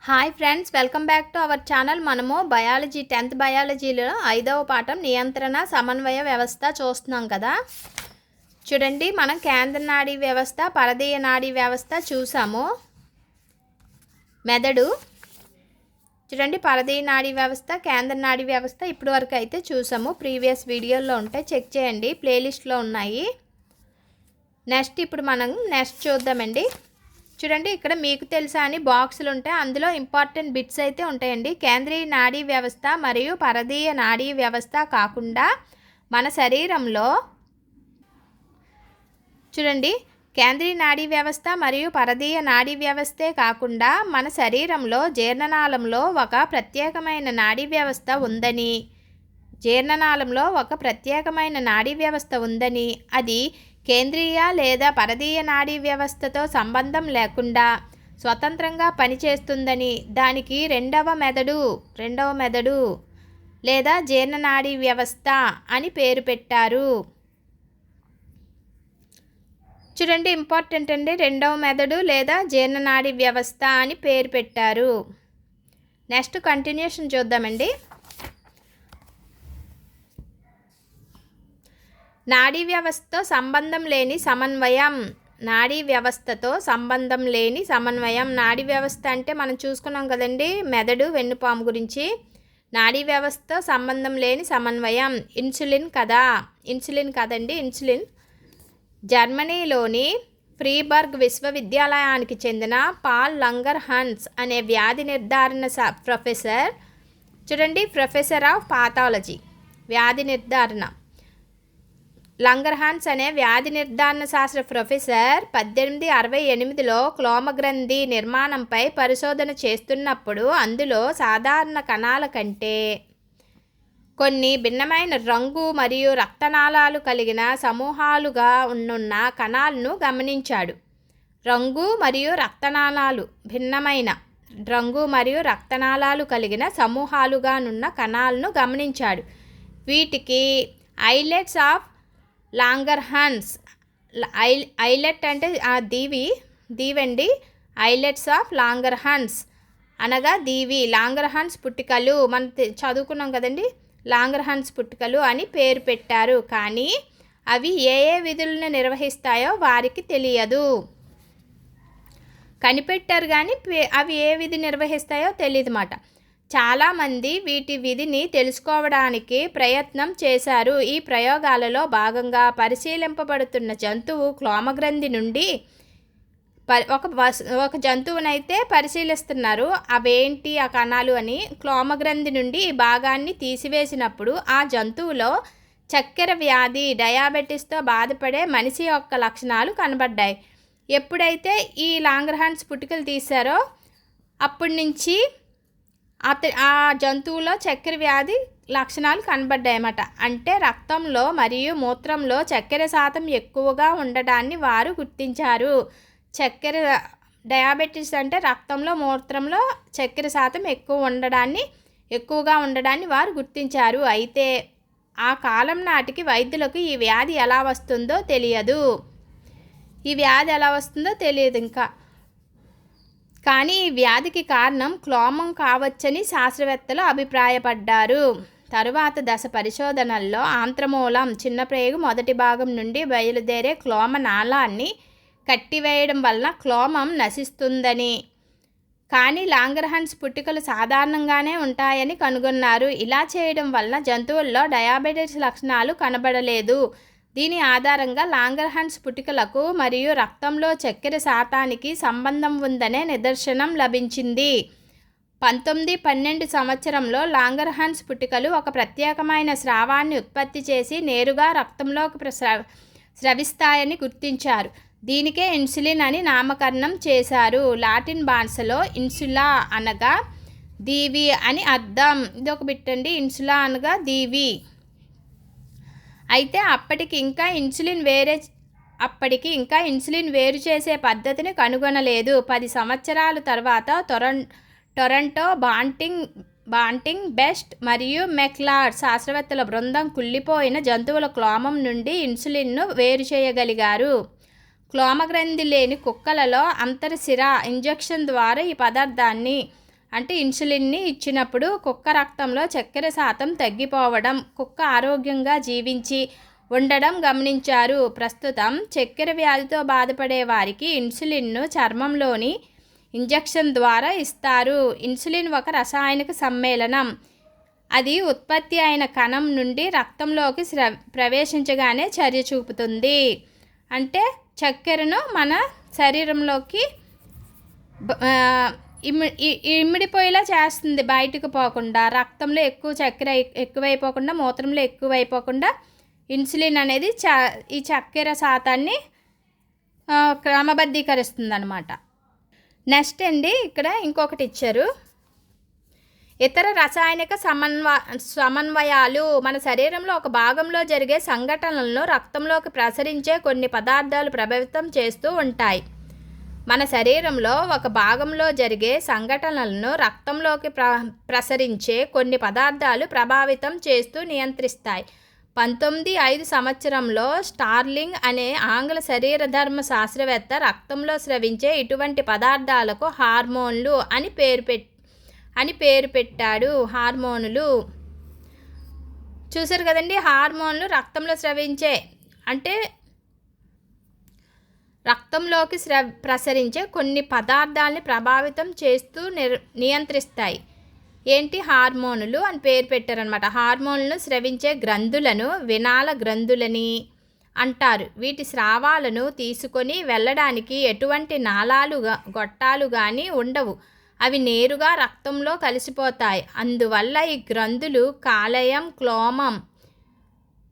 Hi friends, welcome back to our channel. మనము biology 10th బయాలజీలో 5వ పాఠం నియంత్రణ సమన్వయ వ్యవస్థ చూస్తున్నాం కదా. చూడండి, మనం కేంద్ర నాడీ వ్యవస్థ, పరదీయ నాడీ వ్యవస్థ చూసాము. మెదడు చూడండి, పరదీయ నాడీ వ్యవస్థ, కేంద్ర నాడీ వ్యవస్థ ఇప్పటి వరకు అయితే చూసాము. ప్రీవియస్ వీడియోల్లో ఉంటే చెక్ చేయండి, ప్లేలిస్ట్లో ఉన్నాయి. ఇప్పుడు మనం చూద్దామండి. చూడండి, ఇక్కడ మీకు తెలుసా అని బాక్సులు ఉంటాయి, అందులో ఇంపార్టెంట్ బిట్స్ అయితే ఉంటాయండి. కేంద్రీయ నాడీ వ్యవస్థ మరియు పరదీయ నాడీ వ్యవస్థ కాకుండా మన శరీరంలో చూడండి, కేంద్రీయ నాడీ వ్యవస్థ మరియు పరదీయ నాడీ వ్యవస్థే కాకుండా మన శరీరంలో జీర్ణనాళంలో ఒక ప్రత్యేకమైన నాడీ వ్యవస్థ ఉందని అది కేంద్రీయ లేదా పరదీయ నాడీ వ్యవస్థతో సంబంధం లేకుండా స్వతంత్రంగా పనిచేస్తుందని, దానికి రెండవ మెదడు లేదా జీర్ణనాడీ వ్యవస్థ అని పేరు పెట్టారు. చూడండి, ఇంపార్టెంట్ అండి, రెండవ మెదడు లేదా జీర్ణనాడీ వ్యవస్థ అని పేరు పెట్టారు. కంటిన్యూషన్ చూద్దామండి. నాడీ వ్యవస్థతో సంబంధం లేని సమన్వయం. నాడీ వ్యవస్థ అంటే మనం చూసుకున్నాం కదండి, మెదడు, వెన్నుపాము గురించి. నాడీ వ్యవస్థతో సంబంధం లేని సమన్వయం. ఇన్సులిన్ కదండి. జర్మనీలోని ఫ్రీబర్గ్ విశ్వవిద్యాలయానికి చెందిన పాల్ లంగర్ హన్స్ అనే వ్యాధి నిర్ధారణ ప్రొఫెసర్, చూడండి, ప్రొఫెసర్ ఆఫ్ పాథాలజీ, వ్యాధి నిర్ధారణ. లంగర్హాన్స్ అనే వ్యాధి నిర్ధారణ శాస్త్ర ప్రొఫెసర్ 1868లో క్లోమగ్రంథి నిర్మాణంపై పరిశోధన చేస్తున్నప్పుడు అందులో సాధారణ కణాల కంటే కొన్ని భిన్నమైన రంగు మరియు రక్తనాళాలు కలిగిన సమూహాలుగా ఉన్న కణాలను గమనించాడు. భిన్నమైన రంగు మరియు రక్తనాళాలు కలిగిన సమూహాలుగా ఉన్న కణాలను గమనించాడు. వీటికి ఐలెట్స్ ఆఫ్ లాంగర్హాన్స్, ఐలెట్ అంటే దీవండి, ఐలెట్స్ ఆఫ్ లాంగర్హాన్స్ అనగా దీవి, లాంగర్హాన్స్ పుట్టికలు, మనం చదువుకున్నాం కదండి, లాంగర్హాన్స్ పుట్టికలు అని పేరు పెట్టారు. కానీ అవి ఏ విధులను నిర్వహిస్తాయో వారికి తెలియదు. కనిపెట్టారు కానీ అవి ఏ విధి నిర్వహిస్తాయో తెలియదు మాట. చాలామంది వీటి విధిని తెలుసుకోవడానికి ప్రయత్నం చేశారు. ఈ ప్రయోగాలలో భాగంగా పరిశీలింపబడుతున్న జంతువు క్లోమగ్రంథి నుండి ఒక జంతువునైతే పరిశీలిస్తున్నారు. అవేంటి ఆ కణాలు అని. క్లోమగ్రంథి నుండి ఈ భాగాన్ని తీసివేసినప్పుడు ఆ జంతువులో చక్కెర వ్యాధి, డయాబెటీస్తో బాధపడే మనిషి యొక్క లక్షణాలు కనబడ్డాయి. ఎప్పుడైతే ఈ లాంగర్హాన్స్ పుట్టుకలు తీశారో అప్పటి నుంచి ఆ జంతువులో చక్కెర వ్యాధి లక్షణాలు కనబడ్డాయన్నమాట. అంటే రక్తంలో మరియు మూత్రంలో చక్కెర శాతం ఎక్కువగా ఉండడాన్ని వారు గుర్తించారు. డయాబెటీస్ అంటే రక్తంలో, మూత్రంలో చక్కెర శాతం ఎక్కువగా ఉండడాన్ని వారు గుర్తించారు. అయితే ఆ కాలం నాటికి వైద్యులకు ఈ వ్యాధి ఎలా వస్తుందో తెలియదు ఇంకా. కానీ ఈ వ్యాధికి కారణం క్లోమం కావచ్చని శాస్త్రవేత్తలు అభిప్రాయపడ్డారు. తరువాత దశ పరిశోధనల్లో ఆంత్రమూలం, చిన్న ప్రేగు మొదటి భాగం నుండి బయలుదేరే క్లోమ నాళాన్ని కట్టివేయడం వలన క్లోమం నశిస్తుందని, కానీ లాంగర్హాన్స్ పుట్టికలు సాధారణంగానే ఉంటాయని కనుగొన్నారు. ఇలా చేయడం వలన జంతువుల్లో డయాబెటీస్ లక్షణాలు కనబడలేదు. దీని ఆధారంగా లాంగర్హాన్స్ పుట్టికలకు మరియు రక్తంలో చక్కెర శాతానికి సంబంధం ఉందనే నిదర్శనం లభించింది. 1912 సంవత్సరంలో లాంగర్హాన్స్ పుట్టికలు ఒక ప్రత్యేకమైన స్రావాన్ని ఉత్పత్తి చేసి నేరుగా రక్తంలోకి స్రవిస్తాయని గుర్తించారు. దీనికే ఇన్సులిన్ అని నామకరణం చేశారు. లాటిన్ భాషలో ఇన్సులా అనగా దీవి అని అర్థం. ఇది ఒక బిట్టండి, ఇన్సులా అనగా దీవి. అయితే అప్పటికి ఇంకా ఇన్సులిన్ వేరు చేసే పద్ధతిని కనుగొనలేదు. 10 సంవత్సరాల తర్వాత టొరంటో బాంటింగ్ బెస్ట్ మరియు మెక్లార్డ్ శాస్త్రవేత్తల బృందం కుళ్ళిపోయిన జంతువుల క్లోమం నుండి ఇన్సులిన్ను వేరు చేయగలిగారు. క్లోమగ్రంథి లేని కుక్కలలో అంతర్శిర ఇంజెక్షన్ ద్వారా ఈ పదార్థాన్ని అంటే ఇన్సులిన్ని ఇచ్చినప్పుడు కుక్క రక్తంలో చక్కెర శాతం తగ్గిపోవడం, కుక్క ఆరోగ్యంగా జీవించి ఉండడం గమనించారు. ప్రస్తుతం చక్కెర వ్యాధితో బాధపడే వారికి ఇన్సులిన్ను చర్మంలోని ఇంజెక్షన్ ద్వారా ఇస్తారు. ఇన్సులిన్ ఒక రసాయనిక సమ్మేళనం. అది ఉత్పత్తి అయిన కణం నుండి రక్తంలోకి ప్రవేశించగానే చర్య చూపుతుంది. అంటే చక్కెరను మన శరీరంలోకి ఇమిడిపోయేలా చేస్తుంది, బయటకు పోకుండా. రక్తంలో ఎక్కువ చక్కెర ఎక్కువైపోకుండా, మూత్రంలో ఎక్కువైపోకుండా ఇన్సులిన్ అనేది ఈ చక్కెర శాతాన్ని క్రమబద్ధీకరిస్తుంది అన్నమాట. నెక్స్ట్ అండి, ఇక్కడ ఇంకొకటి ఇచ్చారు, ఇతర రసాయనిక సమన్వయాలు. మన శరీరంలో ఒక భాగంలో జరిగే సంఘటనలను రక్తంలోకి ప్రసరించే కొన్ని పదార్థాలు ప్రభావితం చేస్తూ ఉంటాయి. మన శరీరంలో ఒక భాగంలో జరిగే సంఘటనలను రక్తంలోకి ప్రసరించే కొన్ని పదార్థాలు ప్రభావితం చేస్తూ నియంత్రిస్తాయి. 1905 సంవత్సరంలో స్టార్లింగ్ అనే ఆంగ్ల శరీరధర్మ శాస్త్రవేత్త రక్తంలో స్రవించే ఇటువంటి పదార్థాలకు హార్మోన్లు అని పేరు పెట్టాడు. హార్మోనులు చూసారు కదండి. హార్మోన్లు రక్తంలో స్రవించే అంటే రక్తంలోకి ప్రసరించే కొన్ని పదార్థాలని ప్రభావితం చేస్తూ నియంత్రిస్తాయి. ఏంటి? హార్మోనులు అని పేరు పెట్టారనమాట. హార్మోన్లను స్రవించే గ్రంథులను వినాల గ్రంథులని అంటారు. వీటి స్రావాలను తీసుకొని వెళ్ళడానికి ఎటువంటి నాళాలు గొట్టాలు కానీ ఉండవు. అవి నేరుగా రక్తంలో కలిసిపోతాయి. అందువల్ల ఈ గ్రంథులు కాలేయం, క్లోమం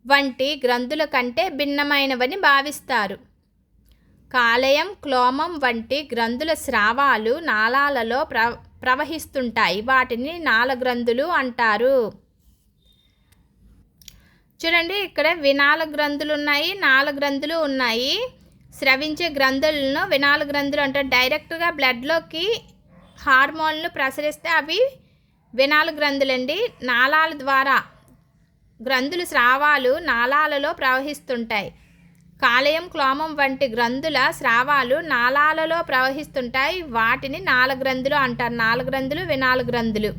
వంటి గ్రంథుల కంటే భిన్నమైనవని భావిస్తారు. కాలేయం, క్లోమం వంటి గ్రంథుల స్రావాలు నాళాలలో ప్రవహిస్తుంటాయి. వాటిని నాళగ్రంథులు అంటారు. చూడండి, ఇక్కడ వినాల గ్రంథులు ఉన్నాయి, నాళగ్రంథులు ఉన్నాయి. స్రవించే గ్రంథులను వినాల గ్రంథులు అంటారు. డైరెక్ట్గా బ్లడ్లోకి హార్మోన్లు ప్రసరిస్తే అవి వినాల గ్రంథులండి. నాళాల ద్వారా గ్రంథుల స్రావాలు నాళాలలో ప్రవహిస్తుంటాయి. కాలేయం, క్లోమం వంటి గ్రంథుల స్రావాలు నాళాలలో ప్రవహిస్తుంటాయి. వాటిని నాళగ్రంథులు అంటారు. నాళగ్రంథులు, వినాల గ్రంథులు.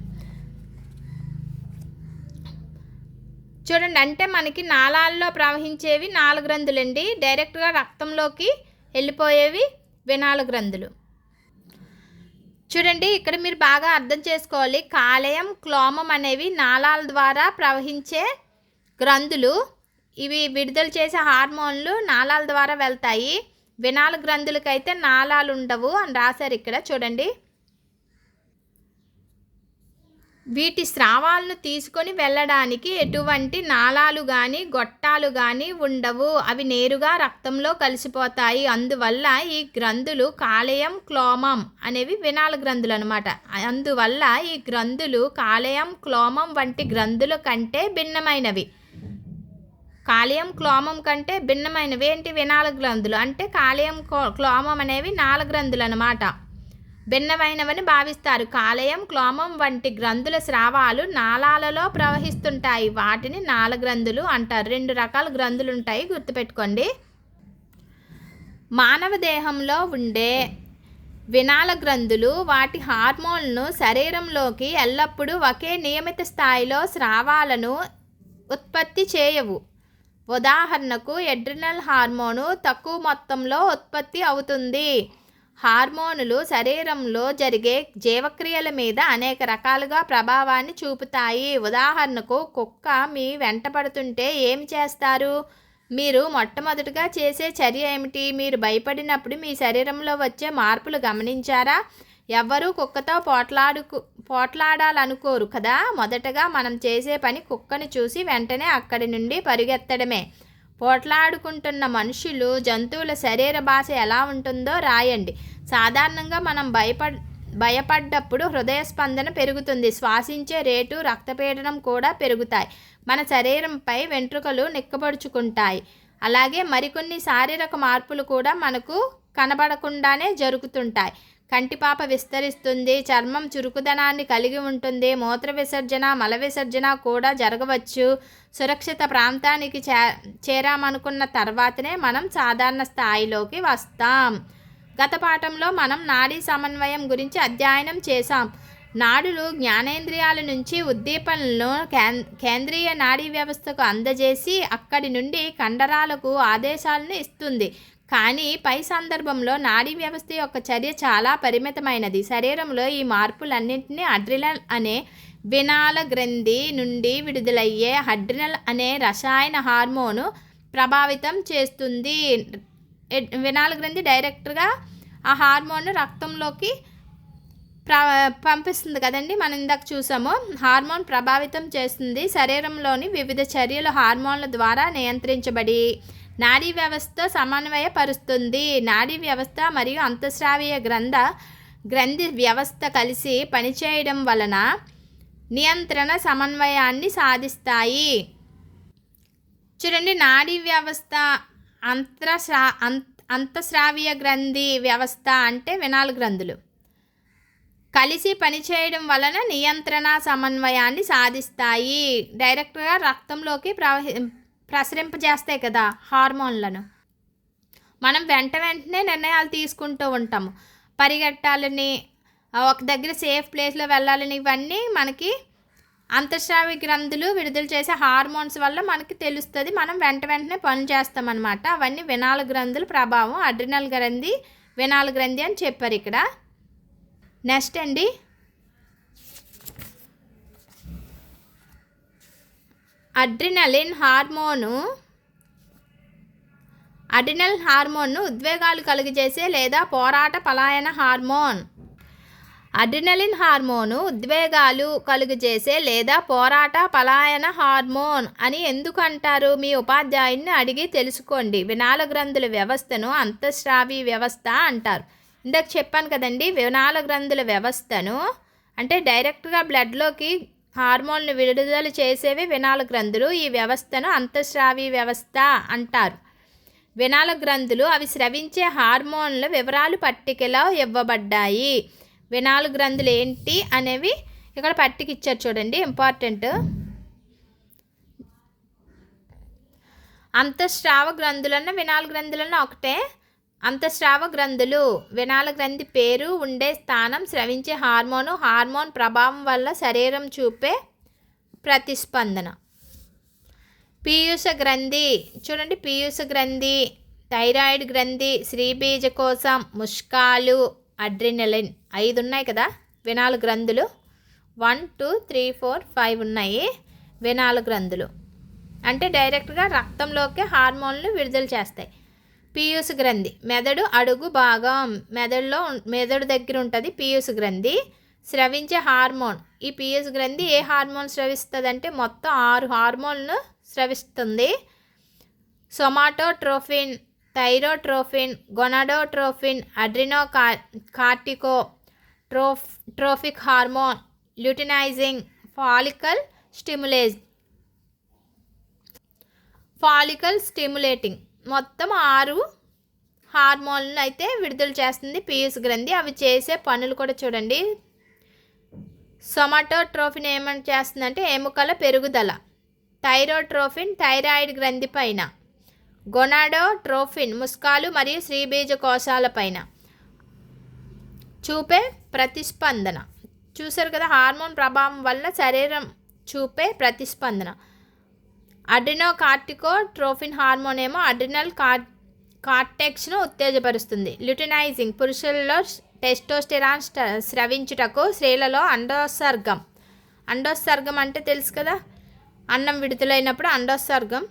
చూడండి, అంటే మనకి నాళాలలో ప్రవహించేవి నాళగ్రంథులండి. డైరెక్ట్గా రక్తంలోకి వెళ్ళిపోయేవి వినాల గ్రంథులు. చూడండి, ఇక్కడ మీరు బాగా అర్థం చేసుకోవాలి. కాలేయం, క్లోమం అనేవి నాళాల ద్వారా ప్రవహించే గ్రంథులు. ఇవి విడుదల చేసే హార్మోన్లు నాళాల ద్వారా వెళ్తాయి. వినాల గ్రంథులకైతే నాళాలు ఉండవు అని రాశారు ఇక్కడ. చూడండి, వీటి స్రావాలను తీసుకొని వెళ్ళడానికి ఎటువంటి నాళాలు కానీ గొట్టాలు కానీ ఉండవు. అవి నేరుగా రక్తంలో కలిసిపోతాయి. అందువల్ల ఈ గ్రంథులు కాలేయం, క్లోమం అనేవి వినాల గ్రంథులు అనమాట. అందువల్ల ఈ గ్రంథులు కాలేయం, క్లోమం వంటి గ్రంథుల కంటే భిన్నమైనవి. కాలేయం, క్లోమం కంటే భిన్నమైనవి ఏంటి? వినాల గ్రంథులు. అంటే కాలేయం, క్లోమం అనేవి నాళ గ్రంథులు అనమాట. భిన్నమైనవని భావిస్తారు. కాలేయం, క్లోమం వంటి గ్రంథుల స్రావాలు నాళాలలో ప్రవహిస్తుంటాయి. వాటిని నాళగ్రంథులు అంటారు. 2 రకాల గ్రంథులు ఉంటాయి, గుర్తుపెట్టుకోండి. మానవ దేహంలో ఉండే వినాల గ్రంథులు వాటి హార్మోన్లను శరీరంలోకి ఎల్లప్పుడూ ఒకే నియమిత స్థాయిలో స్రావాలను ఉత్పత్తి చేయవు. ఉదాహరణకు ఎడ్రినల్ హార్మోను తక్కువ మొత్తంలో ఉత్పత్తి అవుతుంది. హార్మోనులు శరీరంలో జరిగే జీవక్రియల మీద అనేక రకాలుగా ప్రభావాన్ని చూపుతాయి. ఉదాహరణకు, కుక్క మీ వెంట పడుతుంటే ఏమి చేస్తారు? మీరు మొట్టమొదటిగా చేసే చర్య ఏమిటి? మీరు భయపడినప్పుడు మీ శరీరంలో వచ్చే మార్పులు గమనించారా? ఎవ్వరూ కుక్కతో పోట్లాడాలనుకోరు కదా. మొదటగా మనం చేసే పని కుక్కను చూసి వెంటనే అక్కడి నుండి పరిగెత్తడమే. పోట్లాడుకుంటున్న మనుషులు, జంతువుల శరీర భాష ఎలా ఉంటుందో రాయండి. సాధారణంగా మనం భయపడ్డప్పుడు హృదయ స్పందన పెరుగుతుంది, శ్వాసించే రేటు, రక్తపీడనం కూడా పెరుగుతాయి. మన శరీరంపై వెంట్రుకలు నిక్కబడుచుకుంటాయి. అలాగే మరికొన్ని శారీరక మార్పులు కూడా మనకు కనబడకుండానే జరుగుతుంటాయి. కంటిపాప విస్తరిస్తుంది, చర్మం చురుకుదనాన్ని కలిగి ఉంటుంది, మూత్ర విసర్జన, మల విసర్జన కూడా జరగవచ్చు. సురక్షిత ప్రాంతానికి చేరామనుకున్న తర్వాతనే మనం సాధారణ స్థాయిలోకి వస్తాం. గత పాఠంలో మనం నాడీ సమన్వయం గురించి అధ్యయనం చేశాం. నాడులు జ్ఞానేంద్రియాల నుంచి ఉద్దీపనలను కేంద్రీయ నాడీ వ్యవస్థకు అందజేసి అక్కడి నుండి కండరాలకు ఆదేశాలను ఇస్తుంది. కానీ పై సందర్భంలో నాడీ వ్యవస్థ యొక్క చర్య చాలా పరిమితమైనది. శరీరంలో ఈ మార్పులన్నింటినీ అడ్రినల్ అనే వినాల గ్రంథి నుండి విడుదలయ్యే అడ్రినల్ అనే రసాయన హార్మోను ప్రభావితం చేస్తుంది. వినాల గ్రంథి డైరెక్ట్గా ఆ హార్మోన్ రక్తంలోకి పంపిస్తుంది కదండి, మనం ఇందాక చూసాము. హార్మోన్ ప్రభావితం చేస్తుంది. శరీరంలోని వివిధ చర్యలు హార్మోన్ల ద్వారా నియంత్రించబడి నాడీ వ్యవస్థ సమన్వయపరుస్తుంది. నాడీ వ్యవస్థ మరియు అంతఃస్రావీయ గ్రంథి వ్యవస్థ కలిసి పనిచేయడం వలన నియంత్రణ సమన్వయాన్ని సాధిస్తాయి. చూడండి, నాడీ వ్యవస్థ, అంతఃస్రావీయ గ్రంథి వ్యవస్థ అంటే వినాల గ్రంథులు కలిసి పనిచేయడం వలన నియంత్రణ సమన్వయాన్ని సాధిస్తాయి. డైరెక్ట్గా రక్తంలోకి ప్రసరింపజేస్తాయి కదా హార్మోన్లను. మనం వెంటనే నిర్ణయాలు తీసుకుంటూ ఉంటాము. పరిగెట్టాలని, ఒక దగ్గర సేఫ్ ప్లేస్లో వెళ్ళాలని, ఇవన్నీ మనకి అంతఃస్రావి గ్రంథులు విడుదల చేసే హార్మోన్స్ వల్ల మనకి తెలుస్తుంది. మనం వెంటనే పనులు చేస్తామన్నమాట. అవన్నీ వినాల గ్రంథుల ప్రభావం. అడ్రినల్ గ్రంథి, వినాల గ్రంథి అని చెప్పారు ఇక్కడ. నెక్స్ట్ అండి, అడ్రినల్ హార్మోన్ను ఉద్వేగాలు కలుగజేసే లేదా పోరాట పలాయన హార్మోన్. అడ్రినలిన్ హార్మోను ఉద్వేగాలు కలుగజేసే లేదా పోరాట పలాయన హార్మోన్ అని ఎందుకు అంటారు? మీ ఉపాధ్యాయుని అడిగి తెలుసుకోండి. వినాల గ్రంథుల వ్యవస్థను అంతఃస్రావి వ్యవస్థ అంటారు. ఇందాక చెప్పాను కదండి, వినాల గ్రంథుల వ్యవస్థను అంటే డైరెక్ట్గా బ్లడ్లోకి హార్మోన్లు విడుదల చేసేవి వినాల గ్రంథులు. ఈ వ్యవస్థను అంతఃస్రావి వ్యవస్థ అంటారు. వినాల గ్రంథులు అవి స్రవించే హార్మోన్ల వివరాలు పట్టికలో ఇవ్వబడ్డాయి. వినాల గ్రంథులు ఏంటి అనేవి ఇక్కడ పట్టిక ఇచ్చారు చూడండి, ఇంపార్టెంట్. అంతఃస్రావ గ్రంథులన్న వినాల గ్రంథులన్న ఒకటే. అంతఃస్రావ గ్రంథులు వినాల గ్రంథి పేరు, ఉండే స్థానం, స్రవించే హార్మోన్ ప్రభావం వల్ల శరీరం చూపే ప్రతిస్పందన. పీయూష గ్రంథి చూడండి, పీయూష గ్రంథి, థైరాయిడ్ గ్రంథి, శ్రీబీజకోశం, ముష్కాలు, అడ్రినలిన్ 5 ఉన్నాయి కదా వినాల గ్రంథులు. 1, 2, 3, 4, 5 ఉన్నాయి వినాల గ్రంథులు. అంటే డైరెక్ట్గా రక్తంలోకి హార్మోన్లు విడుదల చేస్తాయి. పీయూష గ్రంథి మెదడు అడుగు భాగం, మెదడు దగ్గర ఉంటుంది పీయూష గ్రంథి. స్రవించే హార్మోన్, ఈ పీయూష గ్రంథి ఏ హార్మోన్ స్రవిస్తుంది అంటే మొత్తం 6 హార్మోన్లు స్రవిస్తుంది. Somatotrophin, thyrotrophin, gonadotrophin, adrenocorticotrophic hormone, luteinising, follicle stimulating మొత్తం 6 హార్మోన్లను అయితే విడుదల చేస్తుంది పీయూష గ్రంథి. అవి చేసే పనులు కూడా చూడండి. సొమాటోట్రోఫిన్ ఏమని చేస్తుందంటే ఎముకల పెరుగుదల, థైరోట్రోఫిన్ థైరాయిడ్ గ్రంథి పైన, గొనాడోట్రోఫిన్ ముస్కాలు మరియు శ్రీబీజ కోశాల పైన చూపే ప్రతిస్పందన. చూసారు కదా, హార్మోన్ ప్రభావం వల్ల శరీరం చూపే ప్రతిస్పందన. అడ్రినోకార్టికోట్రోఫిన్ హార్మోన్ ఏమో అడ్రినల్ కార్టెక్స్ను ఉత్తేజపరుస్తుంది. ల్యూటినైజింగ్ పురుషులలో టెస్టోస్టెరాన్ స్రవించుటకు, స్త్రీలలో అండోత్సర్గం అంటే తెలుసు కదా, అన్నం విడుదలైనప్పుడు అండోత్సర్గం.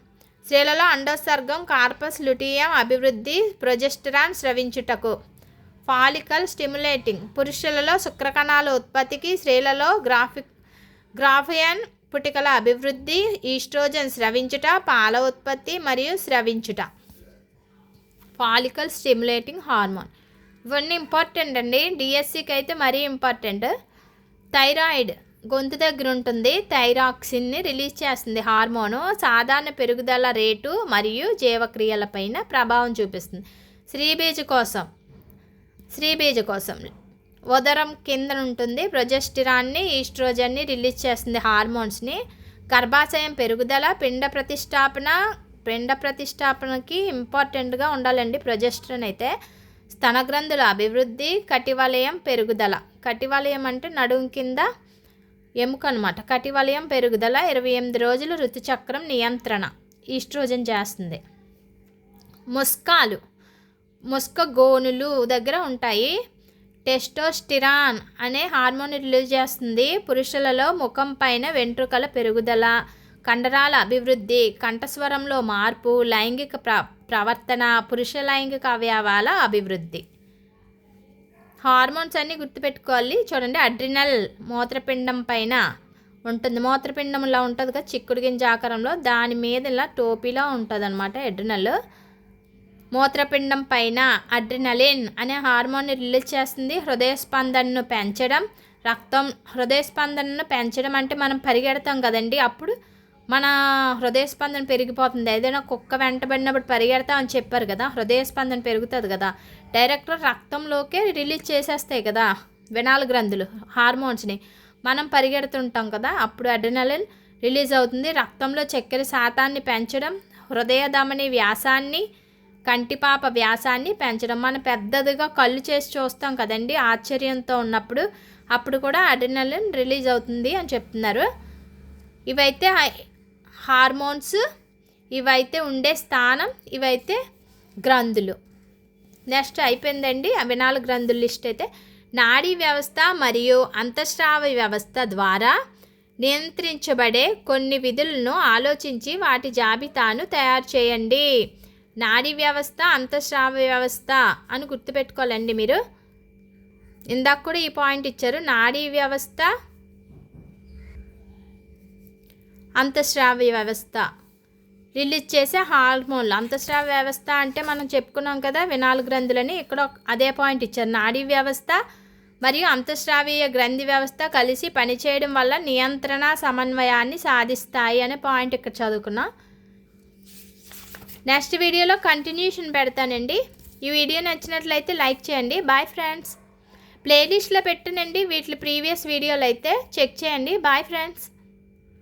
స్త్రీలలో అండోత్సర్గం, కార్పస్ లుటియం అభివృద్ధి, ప్రొజెస్టరాన్ స్రవించుటకు. ఫాలికల్ స్టిమ్యులేటింగ్ పురుషులలో శుక్రకణాల ఉత్పత్తికి, స్త్రీలలో గ్రాఫియన్ పుటికల అభివృద్ధి, ఈస్ట్రోజన్ స్రవించుట, పాల ఉత్పత్తి మరియు స్రవించుట. ఫాలికల్ స్టిమ్యులేటింగ్ హార్మోన్ ఇవన్నీ ఇంపార్టెంట్ అండి. డిఎస్సికి అయితే మరీ ఇంపార్టెంట్. థైరాయిడ్ గొంతు దగ్గర ఉంటుంది. థైరాక్సిన్ని రిలీజ్ చేస్తుంది హార్మోను. సాధారణ పెరుగుదల రేటు మరియు జీవక్రియలపైన ప్రభావం చూపిస్తుంది. శ్రీబీజకోశం ఉదరం కింద ఉంటుంది. ప్రొజెస్టరాన్ని, ఈస్ట్రోజన్ని రిలీజ్ చేస్తుంది హార్మోన్స్ని. గర్భాశయం పెరుగుదల, పిండ ప్రతిష్టాపనకి ఇంపార్టెంట్గా ఉండాలండి ప్రొజెస్టరాన్ అయితే. స్తనగ్రంథుల అభివృద్ధి, కటివలయం పెరుగుదల. కటివలయం అంటే నడుం కింద ఎముక అనమాట. కటివలయం పెరుగుదల, 28 రోజులు ఋతుచక్రం నియంత్రణ ఈస్ట్రోజన్ చేస్తుంది. ముస్క గోనులు దగ్గర ఉంటాయి. టెస్టోస్టిరాన్ అనే హార్మోన్ రిలీజ్ చేస్తుంది. పురుషులలో ముఖం పైన వెంట్రుకల పెరుగుదల, కండరాల అభివృద్ధి, కంఠస్వరంలో మార్పు, లైంగిక ప్రవర్తన, పురుష లైంగిక అవయవాల అభివృద్ధి. హార్మోన్స్ అన్నీ గుర్తుపెట్టుకోవాలి. చూడండి, అడ్రినల్ మూత్రపిండం పైన ఉంటుంది. మూత్రపిండంలా ఉంటుంది కదా చిక్కుడు గింజ ఆకారంలో, దాని మీద ఇలా టోపీలా ఉంటుంది అనమాట అడ్రినల్. మూత్రపిండం పైన అడ్రినలిన్ అనే హార్మోన్ని రిలీజ్ చేస్తుంది. హృదయ స్పందనను పెంచడం అంటే మనం పరిగెడతాం కదండి, అప్పుడు మన హృదయ స్పందన పెరిగిపోతుంది. ఏదైనా కుక్క వెంటబడినప్పుడు పరిగెడతాం అని చెప్పారు కదా, హృదయ స్పందన పెరుగుతుంది కదా. డైరెక్ట్ రక్తంలోకే రిలీజ్ చేసేస్తాయి కదా వెనాల గ్రంథులు హార్మోన్స్ని. మనం పరిగెడుతుంటాం కదా, అప్పుడు అడ్రినలిన్ రిలీజ్ అవుతుంది. రక్తంలో చక్కెర శాతాన్ని పెంచడం, హృదయ ధమని వ్యాసాన్ని, కంటిపాప వ్యాసాన్ని పెంచడం. మనం పెద్దదిగా కళ్ళు చేసి చూస్తాం కదండి ఆశ్చర్యంతో ఉన్నప్పుడు, అప్పుడు కూడా అడ్రినలిన్ రిలీజ్ అవుతుంది అని చెప్తున్నారు. ఇవైతే హార్మోన్స్, ఇవైతే ఉండే స్థానం, ఇవైతే గ్రంథులు. నెక్స్ట్ అయిపోయిందండి వెనాల గ్రంథుల లిస్ట్. అయితే నాడీ వ్యవస్థ మరియు అంతఃస్రావ వ్యవస్థ ద్వారా నియంత్రించబడే కొన్ని విధులను ఆలోచించి వాటి జాబితాను తయారు చేయండి. నాడీ వ్యవస్థ, అంతఃస్రావ వ్యవస్థ అని గుర్తుపెట్టుకోవాలండి మీరు. ఇందాక కూడా ఈ పాయింట్ ఇచ్చారు. నాడీ వ్యవస్థ, అంతఃస్రావ వ్యవస్థ రిలీజ్ చేసే హార్మోన్లు. అంతఃస్రావ వ్యవస్థ అంటే మనం చెప్పుకున్నాం కదా వెనాల గ్రంథులని, ఇక్కడ అదే పాయింట్ ఇచ్చారు. నాడీ వ్యవస్థ మరియు అంతఃస్రావీయ గ్రంథి వ్యవస్థ కలిసి పనిచేయడం వల్ల నియంత్రణ సమన్వయాన్ని సాధిస్తాయి అనే పాయింట్ ఇక్కడ చదువుకున్నాం. నెక్స్ట్ వీడియోలో కంటిన్యూషన్ పెడతానండి. ఈ వీడియో నచ్చినట్లయితే లైక్ చేయండి. Bye friends. ప్లేలిస్ట్లో పెట్టానండి వీటి ప్రీవియస్ వీడియోలు అయితే చెక్ చేయండి. Bye friends.